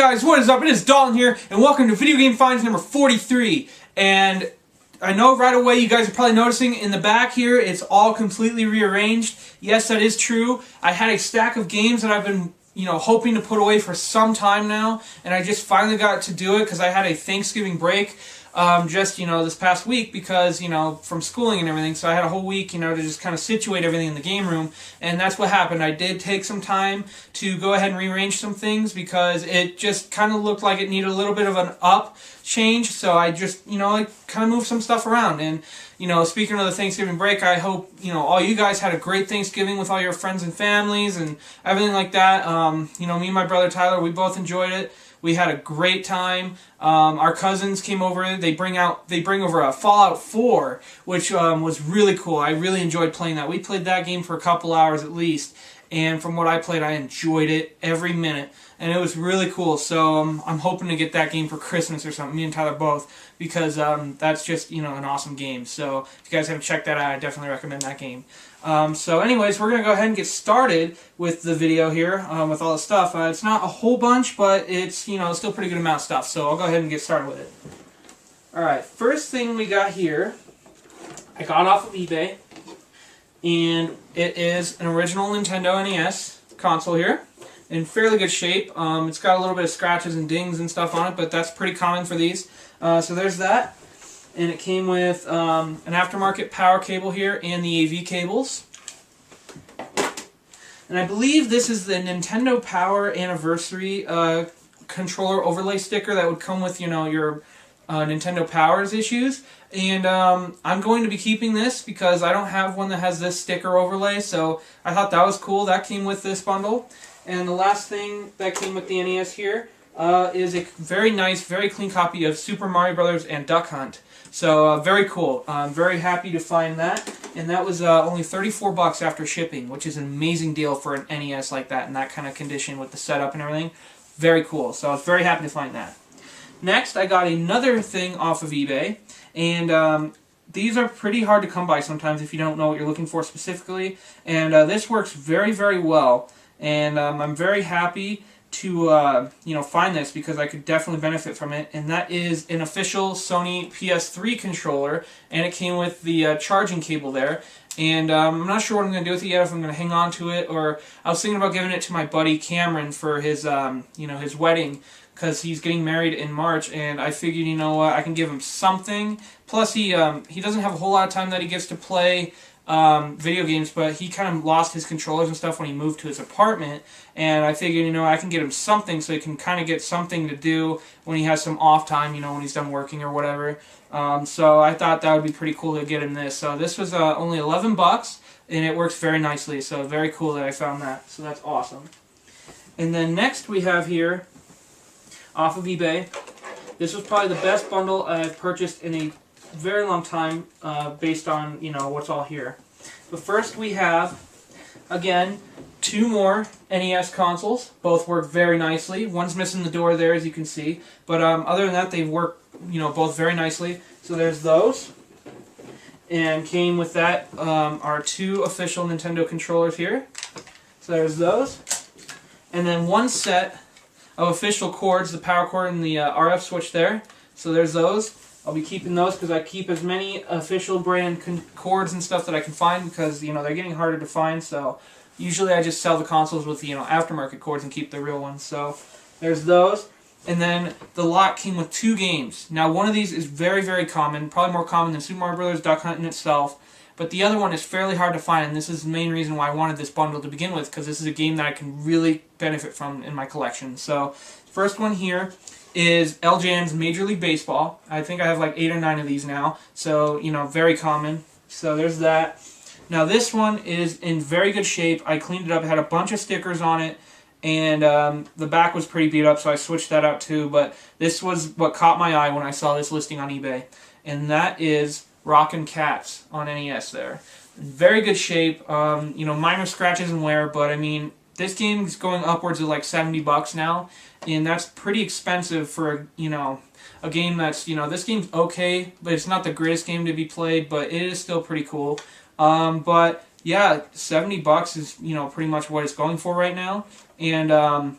guys, what is up? It is Dalton here, and welcome to Video Game Finds number 43. And I know right away you guys are probably noticing in the back here, it's all completely rearranged. Yes, that is true. I had a stack of games that I've been, hoping to put away for some time now, and I just finally got to do it because I had a Thanksgiving break this past week because, from schooling and everything, so I had a whole week, to just kind of situate everything in the game room, and that's what happened. I did take some time to go ahead and rearrange some things because it just kind of looked like it needed a little bit of an up change, so I just, kind of moved some stuff around, and, speaking of the Thanksgiving break, I hope, all you guys had a great Thanksgiving with all your friends and families and everything like that. Me and my brother Tyler, we both enjoyed it. We had a great time. Our cousins came over. They bring over a Fallout 4, which was really cool. I really enjoyed playing that. We played that game for a couple hours at least, and from what I played, I enjoyed it every minute, and it was really cool. So I'm hoping to get that game for Christmas or something. Me and Tyler both, because that's just an awesome game. So if you guys haven't checked that out, I definitely recommend that game. So anyways, we're going to go ahead and get started with the video here, with all the stuff. It's not a whole bunch, but it's, still a pretty good amount of stuff, so I'll go ahead and get started with it. Alright, first thing we got here, I got off of eBay, and it is an original Nintendo NES console here, in fairly good shape. It's got a little bit of scratches and dings and stuff on it, but that's pretty common for these. So there's that. And it came with an aftermarket power cable here and the AV cables. And I believe this is the Nintendo Power Anniversary controller overlay sticker that would come with, your Nintendo Power's issues. And I'm going to be keeping this because I don't have one that has this sticker overlay, so I thought that was cool. That came with this bundle. And the last thing that came with the NES here is a very nice, very clean copy of Super Mario Bros. And Duck Hunt. So very cool. I'm very happy to find that, and that was only $34 after shipping, which is an amazing deal for an NES like that in that kind of condition with the setup and everything. Very cool. So I was very happy to find that. Next, I got another thing off of eBay, and these are pretty hard to come by sometimes if you don't know what you're looking for specifically. And this works very, very well, and I'm very happy to find this because I could definitely benefit from it, and that is an official Sony PS3 controller, and it came with the charging cable there. And I'm not sure what I'm going to do with it yet, if I'm going to hang on to it, or I was thinking about giving it to my buddy Cameron for his his wedding, because he's getting married in March, and I figured, I can give him something. Plus he doesn't have a whole lot of time that he gets to play video games, but he kind of lost his controllers and stuff when he moved to his apartment, and I figured, I can get him something so he can kind of get something to do when he has some off time, when he's done working or whatever. So I thought that would be pretty cool to get him this. So this was only $11, and it works very nicely, so very cool that I found that. So that's awesome. And then next we have here, off of eBay, this was probably the best bundle I've purchased in a very long time, based on what's all here. But first we have, again, two more NES consoles. Both work very nicely. One's missing the door there, as you can see, but other than that, they work both very nicely. So there's those, and came with that are two official Nintendo controllers here. So there's those, and then one set of official cords, the power cord and the RF switch there. So there's those. I'll be keeping those because I keep as many official brand cords and stuff that I can find, because they're getting harder to find. So usually I just sell the consoles with aftermarket cords and keep the real ones. So there's those, and then the lot came with two games. Now one of these is very, very common, probably more common than Super Mario Bros. Duck Hunt in itself, but the other one is fairly hard to find, and this is the main reason why I wanted this bundle to begin with, because this is a game that I can really benefit from in my collection. So first one here is LJN's Major League Baseball. I think I have like 8 or 9 of these now, so very common. So there's that. Now this one is in very good shape. I cleaned it up. It had a bunch of stickers on it, and the back was pretty beat up, so I switched that out too. But this was what caught my eye when I saw this listing on eBay, and that is Rockin' Cats on NES there. Very good shape. Minor scratches and wear, but I mean, this game is going upwards of like $70 now, and that's pretty expensive for a game that's this game's okay, but it's not the greatest game to be played, but it is still pretty cool. But yeah, $70 is pretty much what it's going for right now, and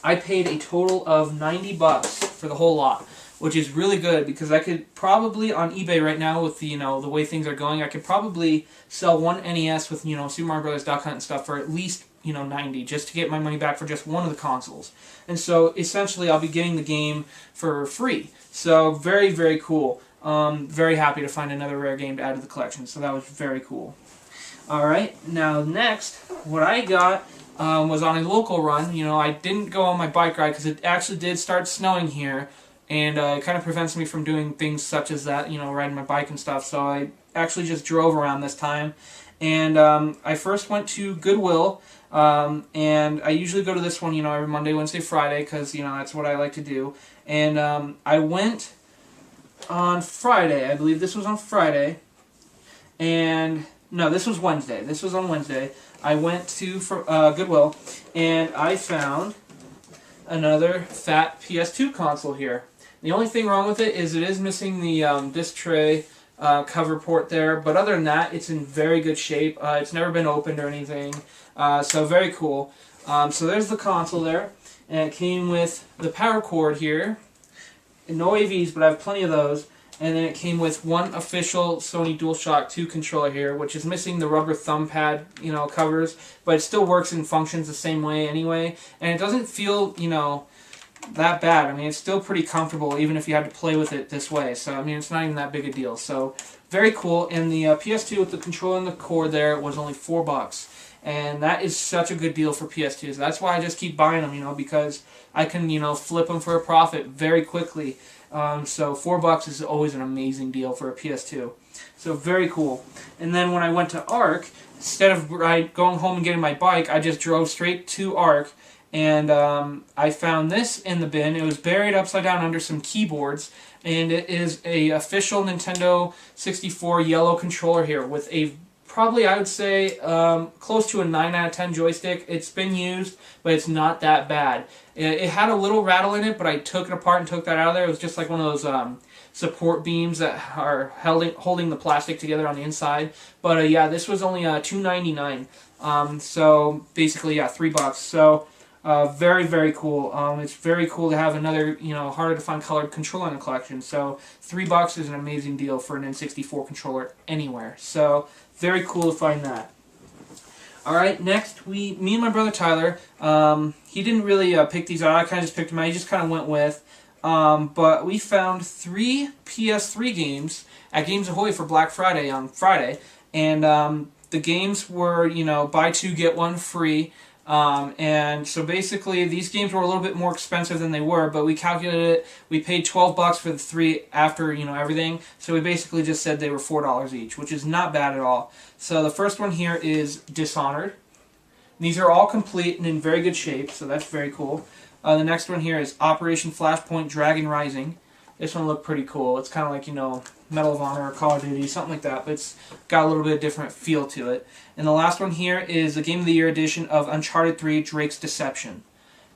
I paid a total of 90 bucks for the whole lot, which is really good because I could probably on eBay right now with the the way things are going, I could probably sell one NES with Super Mario Bros. Duck Hunt and stuff for at least 90 just to get my money back for just one of the consoles. And so essentially I'll be getting the game for free. So very, very cool. Very happy to find another rare game to add to the collection. So that was very cool. Alright, now next, what I got was on a local run. I didn't go on my bike ride because it actually did start snowing here. And it kind of prevents me from doing things such as that, riding my bike and stuff. So I actually just drove around this time. And I first went to Goodwill. And I usually go to this one, every Monday, Wednesday, Friday, because, that's what I like to do. And I went on Friday. I believe this was on Friday. And, no, this was Wednesday. This was on Wednesday. I went to Goodwill, and I found another fat PS2 console here. The only thing wrong with it is missing the disc tray cover port there, but other than that, it's in very good shape. It's never been opened or anything, so very cool. So there's the console there, and it came with the power cord here. No AVs, but I have plenty of those. And then it came with one official Sony DualShock 2 controller here, which is missing the rubber thumb pad, covers, but it still works and functions the same way anyway. And it doesn't feel, that bad. I mean, it's still pretty comfortable even if you had to play with it this way. So, I mean, it's not even that big a deal. So, very cool. And the PS2 with the controller and the cord there was only $4. And that is such a good deal for PS2s. That's why I just keep buying them, because I can, flip them for a profit very quickly. So $4 is always an amazing deal for a PS2. So very cool. And then when I went to ARC, instead of going home and getting my bike, I just drove straight to ARC. And I found this in the bin. It was buried upside down under some keyboards. And it is a official Nintendo 64 yellow controller here with a probably, I would say, close to a 9 out of 10 joystick. It's been used, but it's not that bad. It had a little rattle in it, but I took it apart and took that out of there. It was just like one of those support beams that are holding the plastic together on the inside. But yeah, this was only $2.99. So basically, yeah, $3. So very, very cool. It's very cool to have another, harder to find colored controller in the collection. So $3 is an amazing deal for an N64 controller anywhere. So very cool to find that. Alright, next, me and my brother Tyler, he didn't really pick these out. I kind of just picked them out. He just kind of went with. But we found 3 PS3 games at Games Ahoy for Black Friday on Friday. And the games were, buy 2, get 1 free. And so basically these games were a little bit more expensive than they were, but we calculated it. We paid $12 for the 3 after, everything. So we basically just said they were $4 each, which is not bad at all. So the first one here is Dishonored. These are all complete and in very good shape, so that's very cool. The next one here is Operation Flashpoint Dragon Rising. This one looked pretty cool. It's kind of like, Medal of Honor or Call of Duty, something like that, but it's got a little bit of different feel to it. And the last one here is the Game of the Year edition of Uncharted 3 Drake's Deception.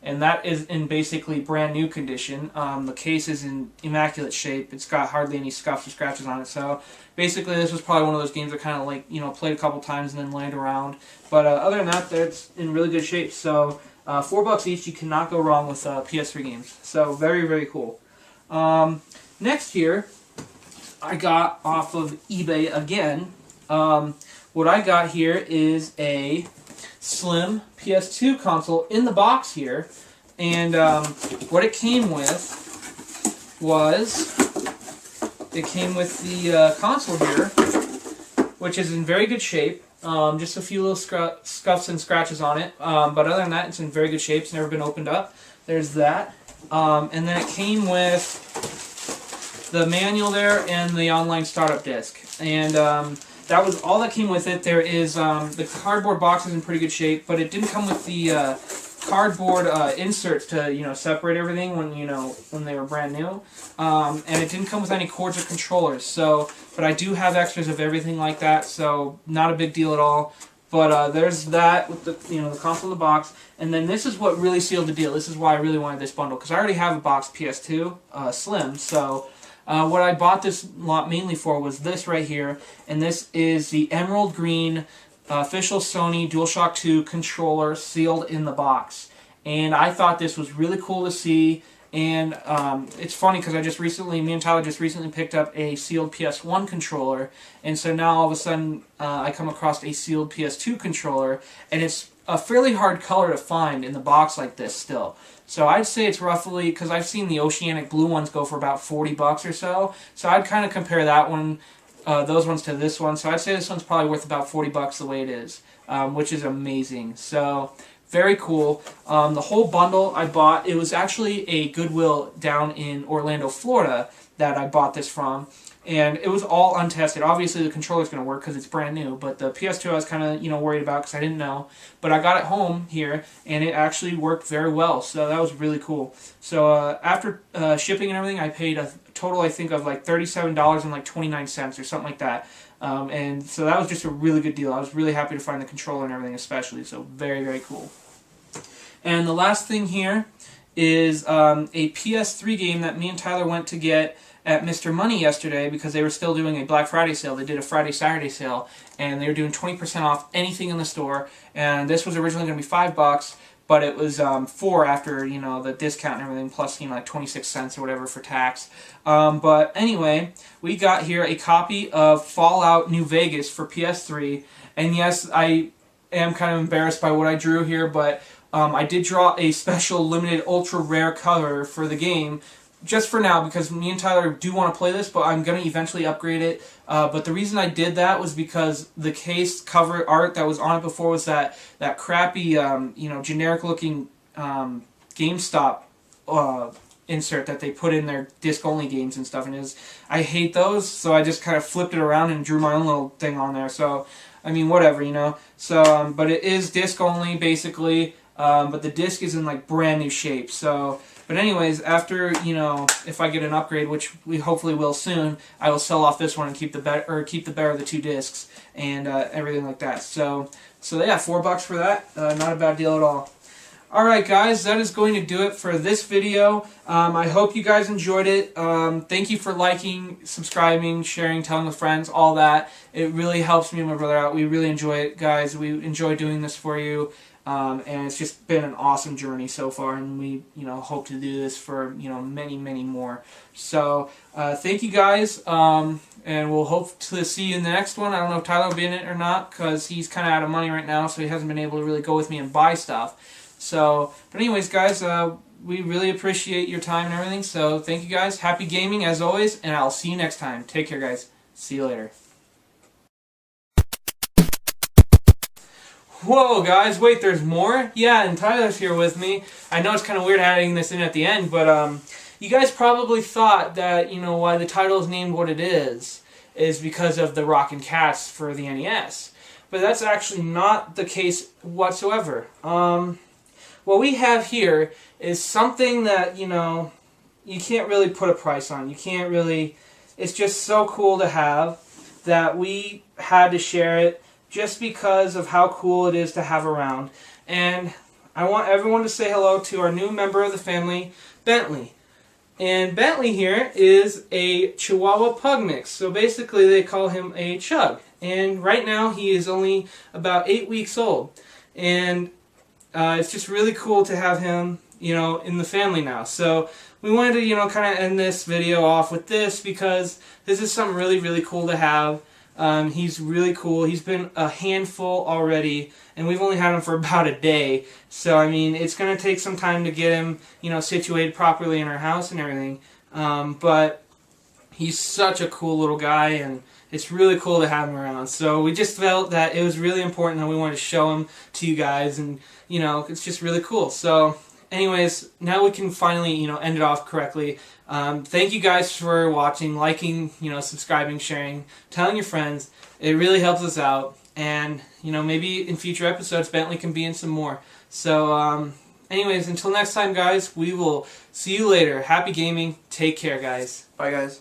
And that is in basically brand new condition. The case is in immaculate shape. It's got hardly any scuffs or scratches on it. So basically this was probably one of those games that kind of like, played a couple times and then laid around. But other than that, it's in really good shape. So $4 each, you cannot go wrong with PS3 games. So very, very cool. Next here, I got off of eBay again. What I got here is a slim PS2 console in the box here, and what it came with was the console here, which is in very good shape. Just a few little scuffs and scratches on it, but other than that, it's in very good shape. It's never been opened up. There's that, and then it came with the manual there and the online startup disc, and that was all that came with it. There is the cardboard box is in pretty good shape, but it didn't come with the cardboard inserts to separate everything when they were brand new, and it didn't come with any cords or controllers. So, but I do have extras of everything like that, so not a big deal at all. But there's that with the the console in the box, and then this is what really sealed the deal. This is why I really wanted this bundle, because I already have a box PS2 Slim, so. What I bought this lot mainly for was this right here, and this is the emerald green official Sony DualShock 2 controller sealed in the box. and I thought this was really cool to see. And it's funny because me and Tyler just recently picked up a sealed PS1 controller, and so now all of a sudden I come across a sealed PS2 controller, and it's a fairly hard color to find in the box like this still. So I'd say it's roughly, because I've seen the oceanic blue ones go for about $40 or so, so I'd kind of compare that one, those ones to this one. So I'd say this one's probably worth about $40 the way it is, which is amazing. So very cool. The whole bundle I bought, it was actually a Goodwill down in Orlando, Florida that I bought this from. And it was all untested. Obviously the controller's going to work because it's brand new, but the PS2 I was kind of worried about because I didn't know. But I got it home here, and it actually worked very well, so that was really cool. So after shipping and everything, I paid a total, I think, of like $37.29 or something like that. And so that was just a really good deal. I was really happy to find the controller and everything especially, so very, very cool. And the last thing here is a PS3 game that me and Tyler went to get at Mr. Money yesterday because they were still doing a Black Friday sale. They did a Friday-Saturday sale, and they were doing 20% off anything in the store. And this was originally going to be $5, but it was $4 after the discount and everything, plus like 26 cents or whatever for tax. But anyway, we got here a copy of Fallout New Vegas for PS3, and yes, I am kind of embarrassed by what I drew here, but I did draw a special limited ultra rare cover for the game, just for now, because me and Tyler do want to play this, but I'm going to eventually upgrade it. But the reason I did that was because the case cover art that was on it before was that crappy, generic-looking GameStop insert that they put in their disc-only games and stuff. And I hate those, so I just kind of flipped it around and drew my own little thing on there. So, I mean, whatever, So, but it is disc-only, basically. But the disc is in like brand new shape. So, but anyways, after if I get an upgrade, which we hopefully will soon, I will sell off this one and keep the better of the two discs and everything like that. So yeah, $4 for that. Not a bad deal at all. All right, guys, that is going to do it for this video. I hope you guys enjoyed it. Thank you for liking, subscribing, sharing, telling the friends, all that. It really helps me and my brother out. We really enjoy it, guys. We enjoy doing this for you. And it's just been an awesome journey so far, and we, hope to do this for, many, many more. So, thank you guys, and we'll hope to see you in the next one. I don't know if Tyler will be in it or not, because he's kind of out of money right now, so he hasn't been able to really go with me and buy stuff. So, but anyways, guys, we really appreciate your time and everything, so thank you guys. Happy gaming, as always, and I'll see you next time. Take care, guys. See you later. Whoa, guys, wait, there's more? Yeah, and Tyler's here with me. I know it's kind of weird adding this in at the end, but you guys probably thought that, why the title is named what it is because of the Rockin' Cats for the NES. But that's actually not the case whatsoever. What we have here is something that, you can't really put a price on. You can't really... It's just so cool to have that we had to share it, just because of how cool it is to have around. And I want everyone to say hello to our new member of the family, Bentley. And Bentley here is a Chihuahua Pug mix. So basically they call him a Chug. And right now he is only about 8 weeks old. And it's just really cool to have him, in the family now. So we wanted to, kind of end this video off with this because this is something really, really cool to have. He's really cool. He's been a handful already, and we've only had him for about a day. So, I mean, it's going to take some time to get him, situated properly in our house and everything. But he's such a cool little guy, and it's really cool to have him around. So we just felt that it was really important that we wanted to show him to you guys, and, it's just really cool. So, anyways, now we can finally, end it off correctly. Thank you guys for watching, liking, subscribing, sharing, telling your friends. It really helps us out. And, maybe in future episodes, Bentley can be in some more. So, anyways, until next time, guys, we will see you later. Happy gaming. Take care, guys. Bye, guys.